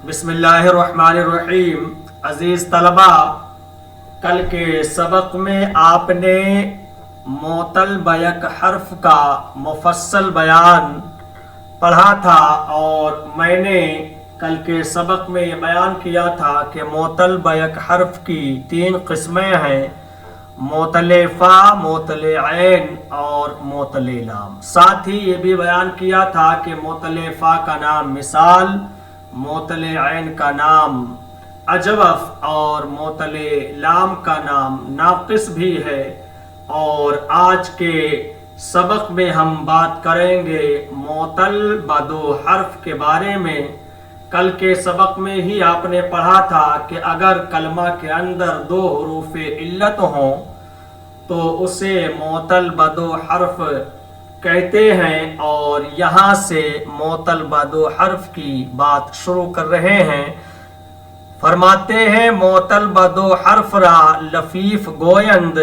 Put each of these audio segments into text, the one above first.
بسم اللہ الرحمن الرحیم۔ عزیز طلبہ، کل کے سبق میں آپ نے معطل بیک حرف کا مفصل بیان پڑھا تھا، اور میں نے کل کے سبق میں یہ بیان کیا تھا کہ معطل بیک حرف کی 3 قسمیں ہیں: معطل فا، معطل عین اور معطل لام۔ ساتھ ہی یہ بھی بیان کیا تھا کہ معطل فا کا نام مثال، معطل عین کا نام اجوف اور معطل لام کا نام ناقص بھی ہے۔ اور آج کے سبق میں ہم بات کریں گے معطل بدو حرف کے بارے میں۔ کل کے سبق میں ہی آپ نے پڑھا تھا کہ اگر کلمہ کے اندر 2 حروف علت ہوں تو اسے معطل بدو حرف کہتے ہیں، اور یہاں سے معطل بدو حرف کی بات شروع کر رہے ہیں۔ فرماتے ہیں معطل بدو حرف را لفیف گویند۔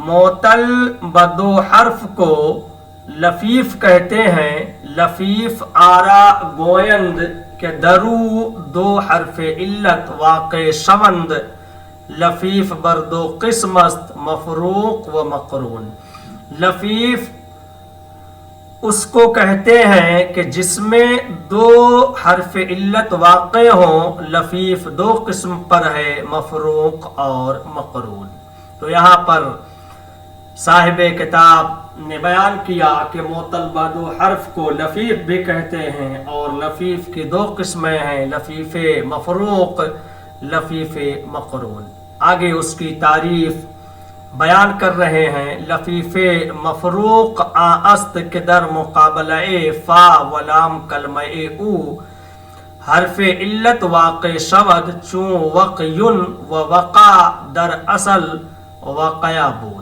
معطل بدو حرف کو لفیف کہتے ہیں۔ لفیف آرا گویند کہ درو 2 حرف علت واقع شوند۔ لفیف بر 2 قسم است مفروق و مقرون۔ لفیف اس کو کہتے ہیں کہ جس میں 2 حرف علت واقع ہوں۔ لفیف 2 قسم پر ہے، مفروق اور مقرون۔ تو یہاں پر صاحب کتاب نے بیان کیا کہ معطل بدو حرف کو لفیف بھی کہتے ہیں، اور لفیف کی 2 قسمیں ہیں: لفیف مفروق، لفیف مقرون۔ آگے اس کی تعریف بیان کر رہے ہیں۔ لفیف مفروق است کہ در مقابلہ فا و لام کلمہ او حرف علت واقع شود، چون وقیون و وقع در اصل وقیا بود۔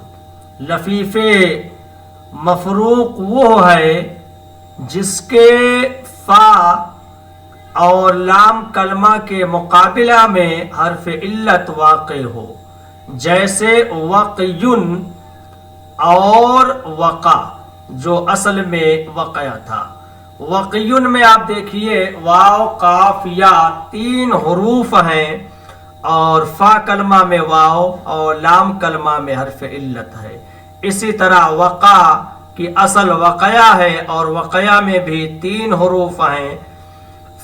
لفیف مفروق وہ ہے جس کے فا اور لام کلمہ کے مقابلہ میں حرف علت واقع ہو، جیسے وقیون اور وقع جو اصل میں وقع تھا۔ وقیون میں آپ دیکھیے واو قاف یا 3 حروف ہیں، اور فا کلمہ میں واو اور لام کلمہ میں حرف علت ہے۔ اسی طرح وقع کی اصل وقیا ہے، اور وقیا میں بھی 3 حروف ہیں۔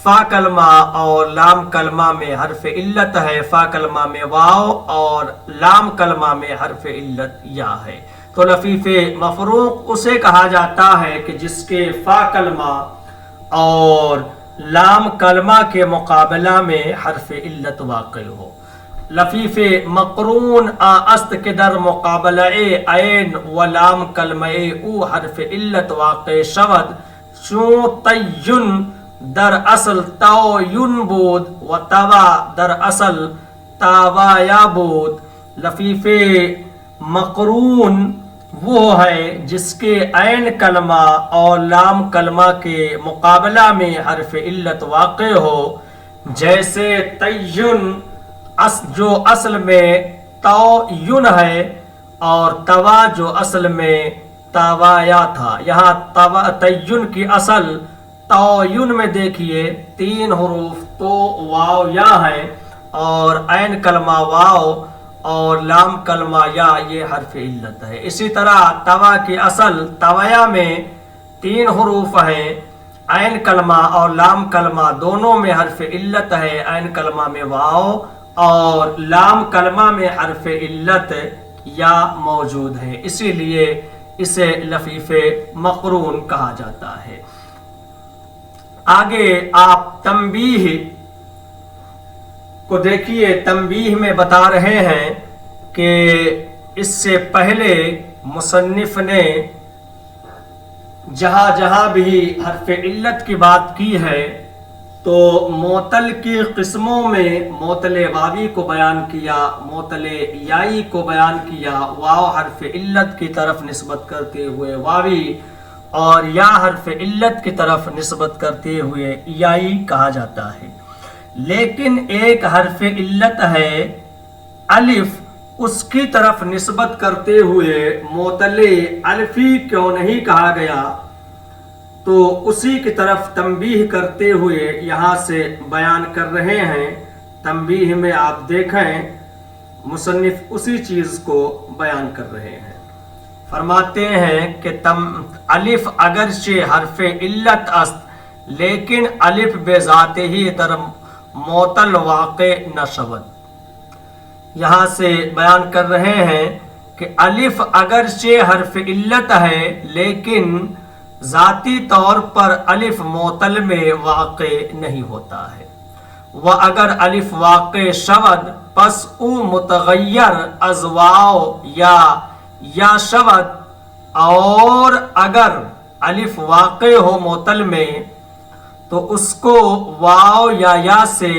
فا کلمہ اور لام کلمہ میں حرف علت ہے، فا کلمہ میں واو اور لام کلمہ میں حرف علت یا ہے۔ تو لفیف مفروق اسے کہا جاتا ہے کہ جس کے فا کلمہ اور لام کلمہ کے مقابلہ میں حرف علت واقع ہو۔ لفیف مقرون است کہ در مقابلہ عین و لام کلمہ او حرف علت واقع شود، چون تیون در اصل تو یون بود و توا در اصل تاوایا بود۔ لفیف مقرون وہ ہے جس کے عین کلمہ اور لام کلمہ کے مقابلہ میں حرف علت واقع ہو، جیسے تیون جو اصل میں تو یون ہے، اور توا جو اصل میں تاوایا تھا۔ یہاں تیون کی اصل تعین میں دیکھیے 3 حروف تو واو یا ہے، اور عین کلمہ واو اور لام کلمہ یا یہ حرف علت ہے۔ اسی طرح توا کی اصل تویا میں 3 حروف ہیں، عین کلمہ اور لام کلمہ دونوں میں حرف علت ہے، عین کلمہ میں واو اور لام کلمہ میں حرف علت یا موجود ہے، اسی لیے اسے لفیف مقرون کہا جاتا ہے۔ آگے آپ تنبیہ کو دیکھیے۔ تنبیہ میں بتا رہے ہیں کہ اس سے پہلے مصنف نے جہاں جہاں بھی حرف علت کی بات کی ہے تو معطل کی قسموں میں معطل واوی کو بیان کیا، معطل یائی کو بیان کیا۔ واو حرف علت کی طرف نسبت کرتے ہوئے واوی، اور یا حرف علت کی طرف نسبت کرتے ہوئے یائی کہا جاتا ہے۔ لیکن ایک حرف علت ہے الف، اس کی طرف نسبت کرتے ہوئے معطل الفی کیوں نہیں کہا گیا؟ تو اسی کی طرف تنبیہ کرتے ہوئے یہاں سے بیان کر رہے ہیں۔ تنبیہ میں آپ دیکھیں مصنف اسی چیز کو بیان کر رہے ہیں۔ فرماتے ہیں کہ الف اگرچہ حرف علت است لیکن الف بے ذات ہی در معطل واقع نہ شود۔ یہاں سے بیان کر رہے ہیں کہ الف اگرچہ حرف علت ہے لیکن ذاتی طور پر الف معطل میں واقع نہیں ہوتا ہے۔ و اگر الف واقع شود پس او متغیر از واو یا شود، اور اگر الف واقع ہو معطل میں تو اس کو واو یا سے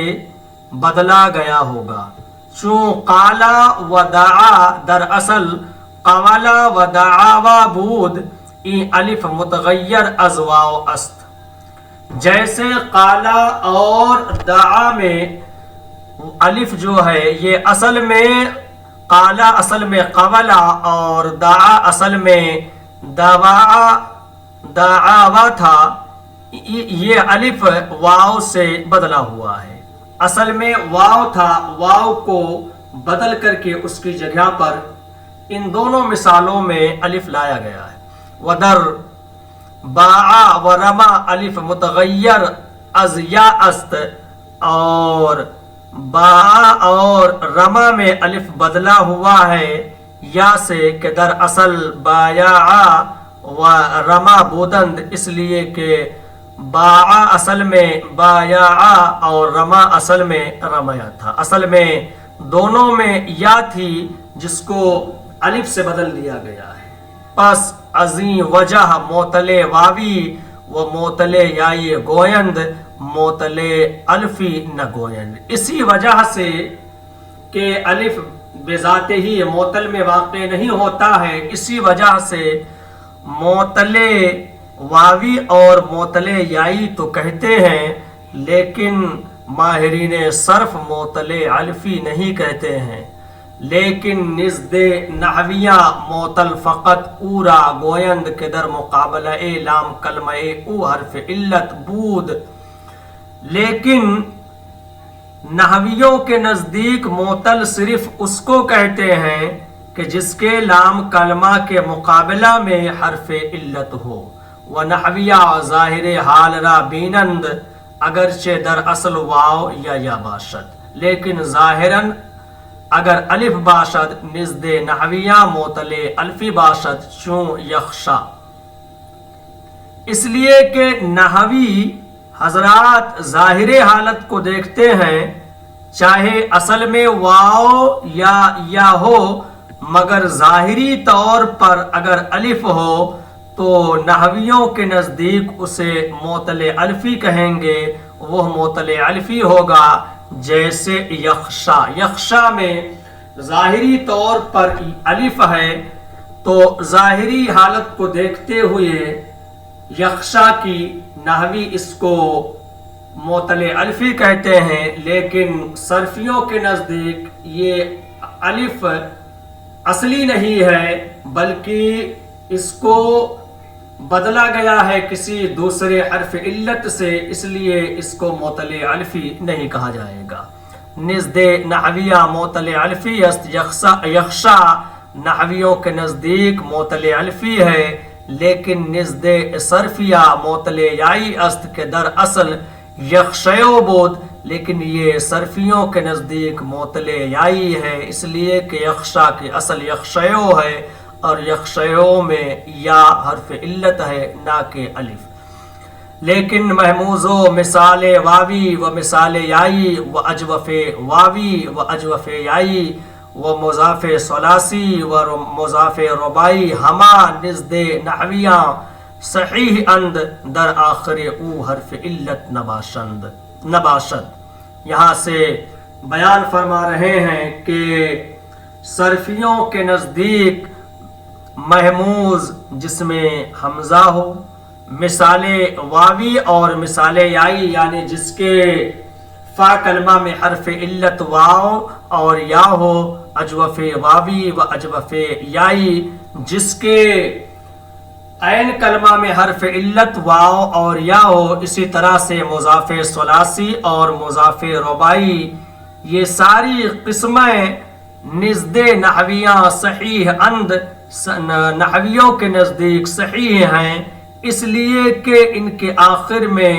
بدلا گیا ہوگا، چون قالا و دعا در اصل قوالا و دعاوا بود، این الف متغیر از واو است۔ جیسے قالا اور دعا میں الف جو ہے یہ اصل میں قالا اصل میں قولا اور دعا اصل میں دعاوا تھا، یہ الف واو سے بدلا ہوا ہے۔ اصل میں واو تھا، واو کو بدل کر کے اس کی جگہ پر ان دونوں مثالوں میں الف لایا گیا ہے۔ ودر باع و رما الف متغیر از یا است، اور باع اور رما میں الف بدلا ہوا ہے یا سے کہ در اصل بایا و رما بودند، اس لیے کہ باع اصل میں بایا اور رما اصل میں رمیا تھا۔ اصل میں دونوں میں یا تھی جس کو الف سے بدل دیا گیا ہے۔ پس ازیں وجہ معطل واوی و معطل یائی گویند معطل الفی نہ گویند، اسی وجہ سے کہ الف بذات ہی معطل میں واقع نہیں ہوتا ہے، اسی وجہ سے معطل واوی اور معطل یائی تو کہتے ہیں لیکن ماہرین صرف معطل الفی نہیں کہتے ہیں، لیکن نزد نحویہ معطل فقط اورا گویند کہ در مقابلہ لام کلمہ او حرف علت بود، لیکن نحویوں کے نزدیک معطل صرف اس کو کہتے ہیں کہ جس کے لام کلمہ کے مقابلہ میں حرف علت ہو۔ و نحویہ ظاہر حال را بینند اگرچہ در اصل واو یا باشد، لیکن ظاہراً اگر الف باشد نزد نحویہ معطل الفی باشد، چون یخشا، اس لیے کہ نحوی حضرات ظاہر حالت کو دیکھتے ہیں، چاہے اصل میں واو یا ہو، مگر ظاہری طور پر اگر الف ہو تو نحویوں کے نزدیک اسے معطل الفی کہیں گے، وہ معطل الفی ہوگا۔ جیسے یخشا میں ظاہری طور پر الف ہے تو ظاہری حالت کو دیکھتے ہوئے یخشا کی نحوی اس کو معطل الفی کہتے ہیں، لیکن صرفیوں کے نزدیک یہ الف اصلی نہیں ہے بلکہ اس کو بدلا گیا ہے کسی دوسرے حرف علت سے، اس لیے اس کو معطل الفی نہیں کہا جائے گا۔ نزد نحویہ معطل الفی است، یخشا نحویوں کے نزدیک معطل الفی ہے، لیکن نزد صرفیہ معطل یائی است کہ در اصل یخشیو بود، لیکن یہ صرفیوں کے نزدیک معطل یائی ہے، اس لیے کہ یخشا کی اصل یخشیو ہے اور یخشیو میں یا حرف علت ہے نہ کہ الف۔ لیکن محموز و مثال واوی و مثال یائی و اجوف واوی و اجوف یائی و مضاف ثلاثی و مضاف رباعی ہما نزد نحویہ صحیح اند در آخر او حرف علت نباشد۔ یہاں سے بیان فرما رہے ہیں کہ صرفیوں کے نزدیک محموز جس میں حمزہ ہو، مثال واوی اور مثال یائی یعنی جس کے فا کلمہ میں حرف علت واو اور یا ہو، اجوف واوی و اجوف یائی جس کے عین کلمہ میں حرف علت واو اور یا ہو، اسی طرح سے مضاف ثلاثی اور مضاف رباعی، یہ ساری قسمیں نزد نحویاں صحیح اند نحویوں کے نزدیک صحیح ہیں، اس لیے کہ ان کے آخر میں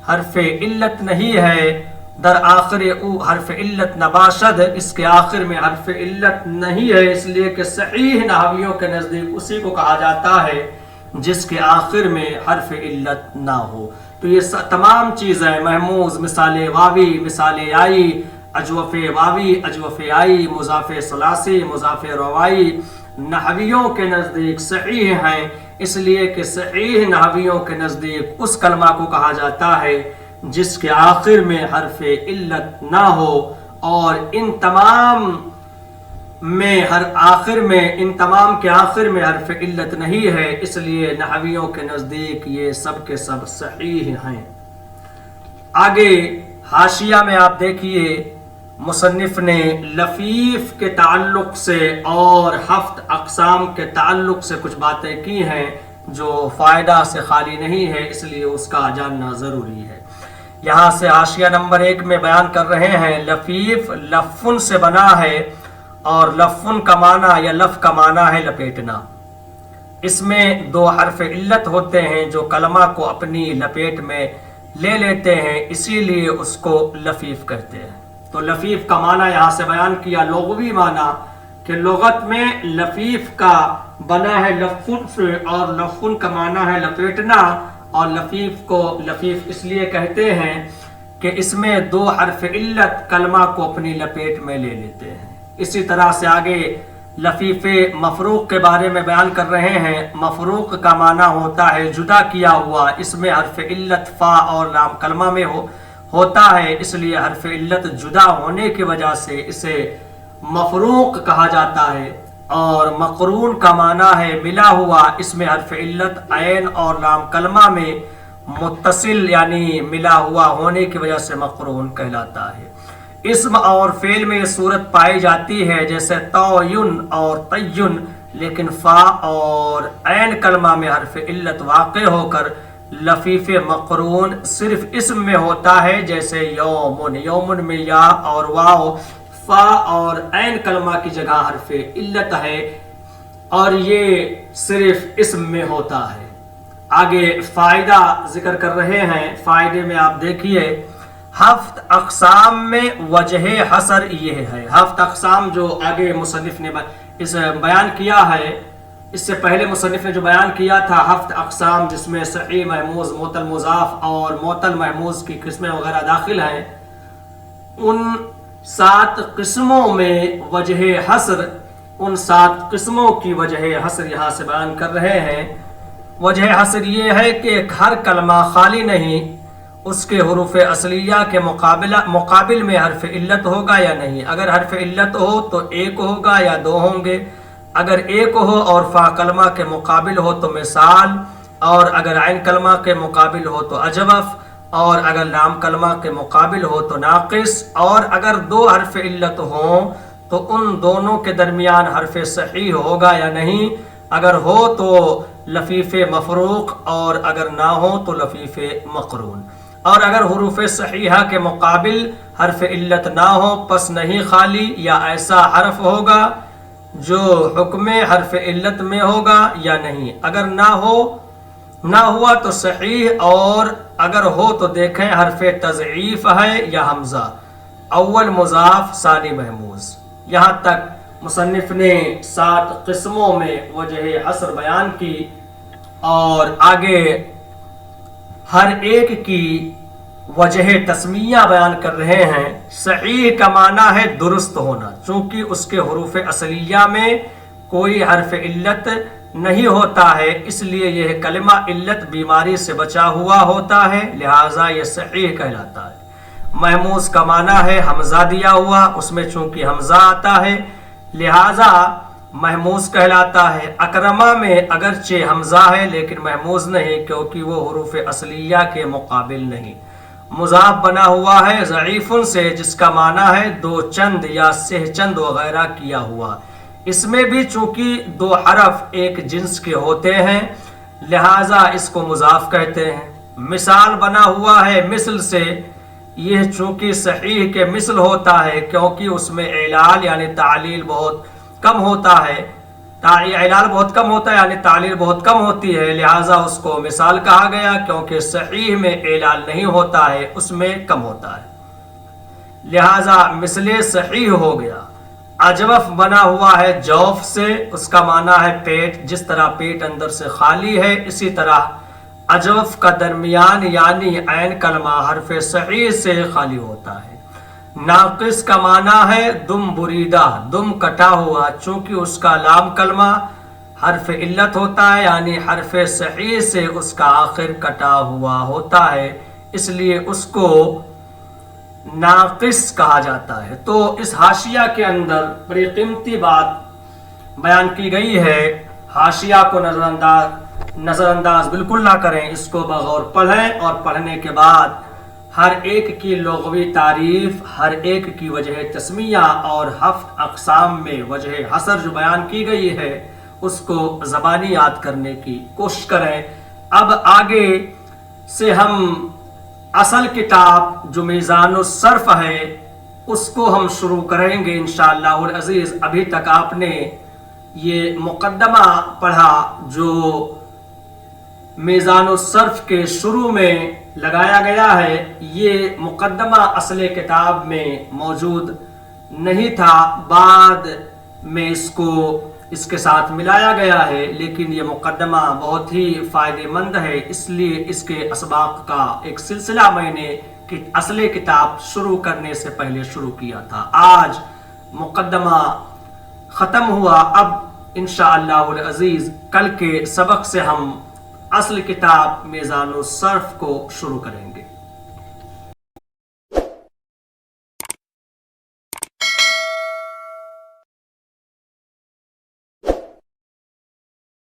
حرف علت نہیں ہے، در آخر او حرف علت نباشد، اس کے آخر میں حرف علت نہیں ہے، اس لیے کہ صحیح نحویوں کے نزدیک اسی کو کہا جاتا ہے جس کے آخر میں حرف علت نہ ہو۔ تو یہ تمام چیزیں محموز، مثال واوی، مثال آئی، اجوف واوی، اجوف آئی، مضاف ثلاثی، مضاف رباعی نحویوں کے نزدیک صحیح ہیں، اس لیے کہ صحیح نحویوں کے نزدیک اس کلمہ کو کہا جاتا ہے جس کے آخر میں حرف علت نہ ہو، اور ان تمام کے آخر میں حرف علت نہیں ہے، اس لیے نحویوں کے نزدیک یہ سب کے سب صحیح ہیں۔ آگے حاشیہ میں آپ دیکھیے مصنف نے لفیف کے تعلق سے اور 7 اقسام کے تعلق سے کچھ باتیں کی ہیں جو فائدہ سے خالی نہیں ہے، اس لیے اس کا جاننا ضروری ہے۔ یہاں سے حاشیہ نمبر 1 میں بیان کر رہے ہیں، لفیف لفن سے بنا ہے، اور لفن کا معنی یا لف کا معنی ہے لپیٹنا۔ اس میں 2 حرف علت ہوتے ہیں جو کلمہ کو اپنی لپیٹ میں لے لیتے ہیں، اسی لیے اس کو لفیف کہتے ہیں۔ تو لفیف کا معنی یہاں سے بیان کیا، لغوی معنی کہ لغت میں لفیف کا بنا ہے لفن سے، اور لفن کا معنی ہے لپیٹنا، اور لفیف کو لفیف اس لیے کہتے ہیں کہ اس میں 2 حرف علت کلمہ کو اپنی لپیٹ میں لے لیتے ہیں۔ اسی طرح سے آگے لفیف مفروق کے بارے میں بیان کر رہے ہیں۔ مفروق کا معنی ہوتا ہے جدا کیا ہوا، اس میں حرف علت فا اور لام کلمہ میں ہوتا ہے، اس لیے حرف علت جدا ہونے کی وجہ سے اسے مفروق کہا جاتا ہے۔ اور مقرون کا معنی ہے ملا ہوا، اس میں حرف علت عین اور لام کلمہ میں متصل یعنی ملا ہوا ہونے کی وجہ سے مقرون کہلاتا ہے۔ اسم اور فعل میں یہ صورت پائی جاتی ہے جیسے تعین اور تعین، لیکن فا اور عین کلمہ میں حرف علت واقع ہو کر لفیف مقرون صرف اسم میں ہوتا ہے، جیسے یومن، یومن میں یا اور واو فا اور عین کلمہ کی جگہ حرف علت ہے، اور یہ صرف اسم میں ہوتا ہے۔ آگے فائدہ ذکر کر رہے ہیں، فائدے میں آپ دیکھیے 7 اقسام میں وجہ حصر یہ ہے۔ 7 اقسام جو آگے مصنف نے اس بیان کیا ہے، اس سے پہلے مصنف نے جو بیان کیا تھا 7 اقسام، جس میں صحیح محموز، معتل مضاف اور معتل محموز کی قسمیں وغیرہ داخل ہیں، ان 7 قسموں میں وجہ حصر، ان 7 قسموں کی وجہ حصر یہاں سے بیان کر رہے ہیں۔ وجہ حصر یہ ہے کہ ہر کلمہ خالی نہیں، اس کے حروف اصلیہ کے مقابل میں حرف علت ہوگا یا نہیں۔ اگر حرف علت ہو تو 1 ہوگا یا 2 ہوں گے، اگر 1 ہو اور فا کلمہ کے مقابل ہو تو مثال، اور اگر عین کلمہ کے مقابل ہو تو اجوف، اور اگر لام کلمہ کے مقابل ہو تو ناقص، اور اگر 2 حرف علت ہوں تو ان دونوں کے درمیان حرف صحیح ہوگا یا نہیں، اگر ہو تو لفیف مفروق، اور اگر نہ ہو تو لفیف مقرون۔ اور اگر حروف صحیحہ کے مقابل حرف علت نہ ہو پس نہیں خالی، یا ایسا حرف ہوگا جو حکم حرف علت میں ہوگا یا نہیں، اگر نہ ہوا تو صحیح، اور اگر ہو تو دیکھیں حرف تضعیف ہے یا حمزہ، اول مضاف ثانی محموز۔ یہاں تک مصنف نے 7 قسموں میں وجہ حصر بیان کی، اور آگے ہر ایک کی وجہ تسمیہ بیان کر رہے ہیں۔ صحیح کا معنی ہے درست ہونا، چونکہ اس کے حروف اصلیہ میں کوئی حرف علت نہیں ہوتا ہے، اس لیے یہ کلمہ علت بیماری سے بچا ہوا ہوتا ہے، لہٰذا یہ صحیح کہلاتا ہے۔ محموز کا معنی ہے حمزہ دیا ہوا، اس میں چونکہ حمزہ آتا ہے لہٰذا محموز کہلاتا ہے۔ اکرمہ میں اگرچہ حمزہ ہے لیکن محموز نہیں، کیونکہ وہ حروف اصلیہ کے مقابل نہیں۔ مضاف بنا ہوا ہے ضعیفن سے، جس کا معنی ہے 2 چند یا 6 چند وغیرہ کیا ہوا، اس میں بھی چونکہ 2 حرف ایک جنس کے ہوتے ہیں لہٰذا اس کو مضاف کہتے ہیں۔ مثال بنا ہوا ہے مثل سے، یہ چونکہ صحیح کے مثل ہوتا ہے کیونکہ اس میں علال یعنی تعلیل بہت کم ہوتا ہے، علال بہت کم ہوتا ہے یعنی تعلیل بہت کم ہوتی ہے، لہٰذا اس کو مثال کہا گیا کیونکہ صحیح میں علال نہیں ہوتا ہے، اس میں کم ہوتا ہے، لہٰذا مثل صحیح ہو گیا۔ اجوف بنا ہوا ہے جوف سے، اس کا معنی ہے پیٹ، جس طرح پیٹ اندر سے خالی ہے اسی طرح اجوف کا درمیان یعنی عین کلمہ حرف صحیح سے خالی ہوتا ہے۔ ناقص کا معنی ہے دم بریدہ، دم کٹا ہوا، چونکہ اس کا لام کلمہ حرف علت ہوتا ہے یعنی حرف صحیح سے اس کا آخر کٹا ہوا ہوتا ہے، اس لیے اس کو ناقص کہا جاتا ہے۔ تو اس حاشیہ کے اندر بڑی قیمتی بات بیان کی گئی ہے، حاشیہ کو نظر انداز بالکل نہ کریں، اس کو بغور پڑھیں اور پڑھنے کے بعد ہر ایک کی لغوی تعریف، ہر ایک کی وجہ تسمیہ اور 7 اقسام میں وجہ حصر جو بیان کی گئی ہے اس کو زبانی یاد کرنے کی کوشش کریں۔ اب آگے سے ہم اصل کتاب جو میزان الصرف ہے اس کو ہم شروع کریں گے انشاءاللہ العزیز۔ ابھی تک آپ نے یہ مقدمہ پڑھا جو میزان الصرف کے شروع میں لگایا گیا ہے، یہ مقدمہ اصل کتاب میں موجود نہیں تھا، بعد میں اس کے ساتھ ملایا گیا ہے، لیکن یہ مقدمہ بہت ہی فائدہ مند ہے، اس لیے اس کے اسباق کا ایک سلسلہ میں نے اصل کتاب شروع کرنے سے پہلے شروع کیا تھا۔ آج مقدمہ ختم ہوا، اب انشاءاللہ العزیز کل کے سبق سے ہم اصل کتاب میزان الصرف کو شروع کریں گے۔